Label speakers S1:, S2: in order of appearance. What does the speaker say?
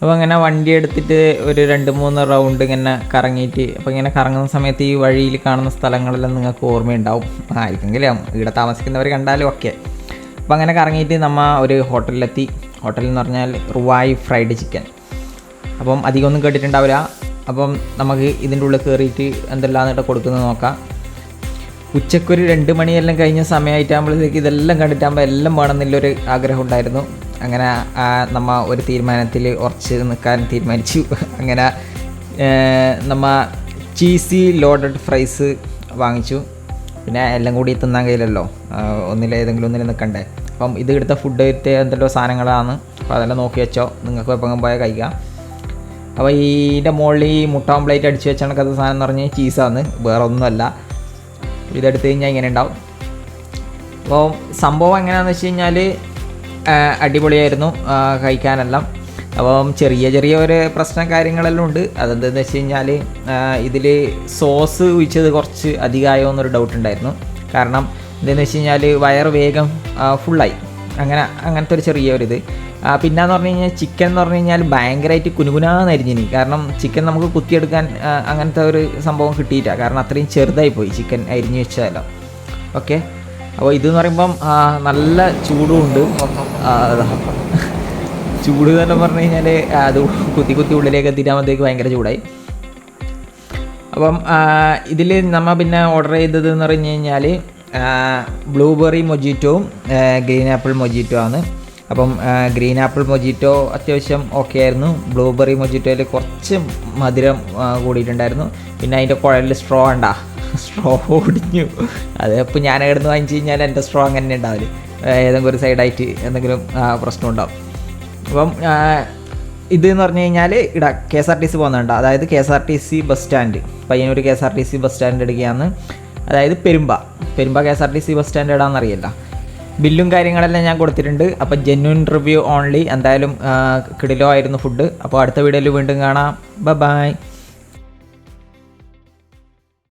S1: അപ്പോൾ അങ്ങനെ വണ്ടി എടുത്തിട്ട് ഒരു 2-3 റൗണ്ട് ഇങ്ങനെ കറങ്ങിയിട്ട്, അപ്പോൾ ഇങ്ങനെ കറങ്ങുന്ന സമയത്ത് ഈ വഴിയിൽ കാണുന്ന സ്ഥലങ്ങളെല്ലാം നിങ്ങൾക്ക് ഓർമ്മയുണ്ടാവും, ആയിരിക്കെങ്കിലും ഇവിടെ താമസിക്കുന്നവർ കണ്ടാലും ഒക്കെ. അപ്പോൾ അങ്ങനെ കറങ്ങിയിട്ട് നമ്മൾ ഒരു ഹോട്ടലിലെത്തി. ഹോട്ടൽ എന്ന് പറഞ്ഞാൽ റുവായ് ഫ്രൈഡ് ചിക്കൻ. അപ്പം അധികമൊന്നും കേട്ടിട്ടുണ്ടാവില്ല. അപ്പം നമുക്ക് ഇതിൻ്റെ ഉള്ളിൽ കയറിയിട്ട് എന്തെല്ലാന്നിട്ട് കൊടുക്കുന്നത് നോക്കാം. ഉച്ചക്കൊരു 2 മണിയെല്ലാം കഴിഞ്ഞ സമയമായിട്ടാകുമ്പോഴത്തേക്ക് ഇതെല്ലാം കണ്ടിട്ടാകുമ്പോൾ എല്ലാം വേണമെന്നുള്ളൊരു ആഗ്രഹം ഉണ്ടായിരുന്നു. അങ്ങനെ നമ്മൾ ഒരു തീരുമാനത്തിൽ ഉറച്ച് നിൽക്കാൻ തീരുമാനിച്ചു. അങ്ങനെ നമ്മൾ ചീസി ലോഡഡ് ഫ്രൈസ് വാങ്ങിച്ചു. പിന്നെ എല്ലാം കൂടി തിന്നാൻ കഴിയില്ലല്ലോ, ഏതെങ്കിലും ഒന്നിൽ നിൽക്കണ്ടേ. അപ്പം ഇത് എടുത്ത ഫുഡ് എന്തെല്ലോ സാധനങ്ങളാണ്. അപ്പോൾ അതെല്ലാം നോക്കി വെച്ചോ, നിങ്ങൾക്ക് എപ്പം പോയാൽ കഴിക്കാം. അപ്പോൾ ഇതിൻ്റെ മുകളിൽ ഈ മുട്ട ഓംപ്ലേറ്റ് അടിച്ച് വെച്ചാൽ കഥ സാധനം എന്ന് പറഞ്ഞാൽ ചീസാണ്, വേറെ ഒന്നുമല്ല. ഇതെടുത്ത് കഴിഞ്ഞാൽ ഇങ്ങനെ ഉണ്ടാവും. അപ്പോൾ സംഭവം എങ്ങനെയാണെന്ന് വെച്ച് കഴിഞ്ഞാൽ അടിപൊളിയായിരുന്നു കഴിക്കാനെല്ലാം. അപ്പം ചെറിയ ഒരു പ്രശ്നം കാര്യങ്ങളെല്ലാം ഉണ്ട്. അതെന്താണെന്ന് വെച്ച് കഴിഞ്ഞാൽ ഇതിൽ സോസ് ഒഴിച്ചത് കുറച്ച് അധികമായോ എന്നൊരു ഡൗട്ട് ഉണ്ടായിരുന്നു. കാരണം എന്താണെന്ന് വെച്ച് കഴിഞ്ഞാൽ വയറ് വേഗം ഫുള്ളായി, അങ്ങനത്തെ ഒരു ചെറിയൊരിത്. പിന്നെയെന്ന് പറഞ്ഞു കഴിഞ്ഞാൽ ചിക്കൻ എന്ന് പറഞ്ഞു കഴിഞ്ഞാൽ ഭയങ്കരമായിട്ട് കുനുകുനാന്നരിഞ്ഞിനി. കാരണം ചിക്കൻ നമുക്ക് കുത്തിയെടുക്കാൻ അങ്ങനത്തെ ഒരു സംഭവം കിട്ടിയില്ല, കാരണം അത്രയും ചെറുതായിപ്പോയി ചിക്കൻ അരിഞ്ഞു വെച്ചാലോ. ഓക്കെ, അപ്പോൾ ഇതെന്ന് പറയുമ്പം നല്ല ചൂടും ഉണ്ട്. ചൂട് തന്നെ പറഞ്ഞു കഴിഞ്ഞാൽ അത് കുത്തി ഉള്ളിലേക്ക് എത്തിയിട്ടാകുമ്പോഴത്തേക്ക് ഭയങ്കര ചൂടായി. അപ്പം ഇതിൽ നമ്മൾ പിന്നെ ഓർഡർ ചെയ്തത് എന്ന് പറഞ്ഞു കഴിഞ്ഞാൽ ബ്ലൂബെറി മൊജിറ്റോവും ഗ്രീൻ ആപ്പിൾ മൊജിറ്റോ ആണ്. അപ്പം ഗ്രീൻ ആപ്പിൾ മൊജിറ്റോ അത്യാവശ്യം ഓക്കെ ആയിരുന്നു. ബ്ലൂബെറി മൊജിറ്റോയിൽ കുറച്ച് മധുരം കൂടിയിട്ടുണ്ടായിരുന്നു. പിന്നെ അതിൻ്റെ കുഴലിൽ സ്ട്രോ ഒടിഞ്ഞു. അത് ഇപ്പോൾ ഞാൻ കിടന്ന് വാങ്ങിച്ച് കഴിഞ്ഞാൽ എൻ്റെ സ്ട്രോ അങ്ങനെ ഉണ്ടാവില്ല, ഏതെങ്കിലും ഒരു സൈഡായിട്ട് എന്തെങ്കിലും പ്രശ്നം ഉണ്ടാവും. അപ്പം ഇതെന്ന് പറഞ്ഞു കഴിഞ്ഞാൽ ഇവിടെ KSRTC പോകുന്നുണ്ട്, അതായത് KSRTC bus stand, Payyanur KSRTC bus stand എടുക്കുകയാണ്. അതായത് പെരുമ്പ KSRTC ബസ് സ്റ്റാൻഡ് ഇടാമെന്നറിയില്ല. ബില്ലും കാര്യങ്ങളെല്ലാം ഞാൻ കൊടുത്തിട്ടുണ്ട്. അപ്പോൾ ജെന്യൂൻ റിവ്യൂ ഓൺലി. എന്തായാലും കിടിലോ ആയിരുന്നു ഫുഡ്. അപ്പോൾ അടുത്ത വീഡിയോയിൽ വീണ്ടും കാണാം. ബൈ.